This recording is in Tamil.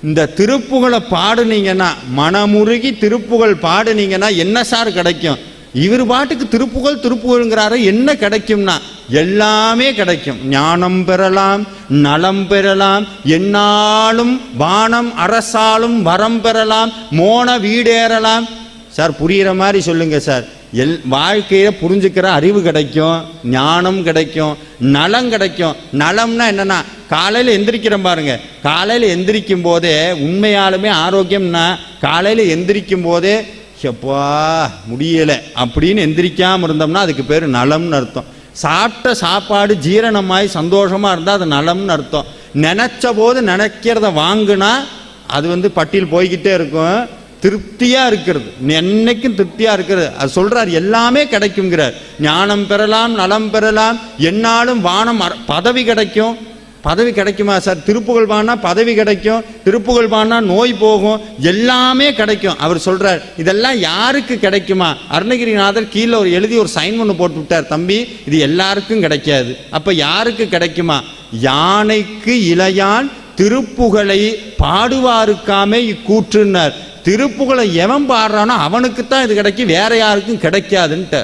இந்த திருப்புகழை பாடுனீங்கன்னா, மனமுருகி திருப்புகழ் பாடுனீங்கன்னா என்ன சார் கிடைக்கும்? இவர் பாட்டுக்கு திருப்புகழ் திருப்புகழ்ங்கிறாரு, என்ன கிடைக்கும்னா எல்லாமே கிடைக்கும். ஞானம் பெறலாம், நலம் பெறலாம், என்னாலும் வானம் அரசாலும் வரம் பெறலாம், மோன வீடேறலாம். சார் புரிகிற மாதிரி சொல்லுங்க சார். வாழ்க்கையை புரிஞ்சுக்கிற அறிவு கிடைக்கும், ஞானம் கிடைக்கும், நலம் கிடைக்கும். நலம்னா என்னன்னா, காலையில் எந்திரிக்கிறோம் பாருங்க, காலையில் எந்திரிக்கும் போதே உண்மையாலுமே ஆரோக்கியம்னா காலையில் எந்திரிக்கும் போதே எப்பா முடியலை அப்படின்னு எந்திரிக்காமல் இருந்தோம்னா அதுக்கு பேர் நலம்னு அர்த்தம். சாப்பிட்ட சாப்பாடு ஜீரணமாய் சந்தோஷமாக இருந்தால் அது நலம்னு அர்த்தம். நினச்ச போது நினைக்கிறத வாங்கினா அது பட்டியல் போய்கிட்டே இருக்கும். திருப்தியாக இருக்கிறது, என்னைக்கும் திருப்தியாக இருக்கிறது. அது சொல்கிறார், எல்லாமே கிடைக்குங்கிறார். ஞானம் பெறலாம், நலம் பெறலாம், என்னாலும் வானம் பதவி கிடைக்கும். பதவி கிடைக்குமா சார்? திருப்புகழ் பாடினா பதவி கிடைக்கும், திருப்புகழ் பாடினா நோய் போகும், எல்லாமே கிடைக்கும். அவர் சொல்கிறார், இதெல்லாம் யாருக்கு கிடைக்குமா? அருணகிரிநாதர் கீழே எழுதி ஒரு சைன் ஒன்று போட்டு விட்டார், தம்பி இது எல்லாருக்கும் கிடைக்காது. அப்போ யாருக்கு கிடைக்குமா? யானைக்கு இளையான் திருப்புகழை பாடுவாருக்காமே இக்கூற்றுன்னார். திருப்புகழை எவன் பாடுறானோ அவனுக்குத்தான் இது கிடைக்கும், வேற யாருக்கும் கிடைக்காதுன்ட்டு.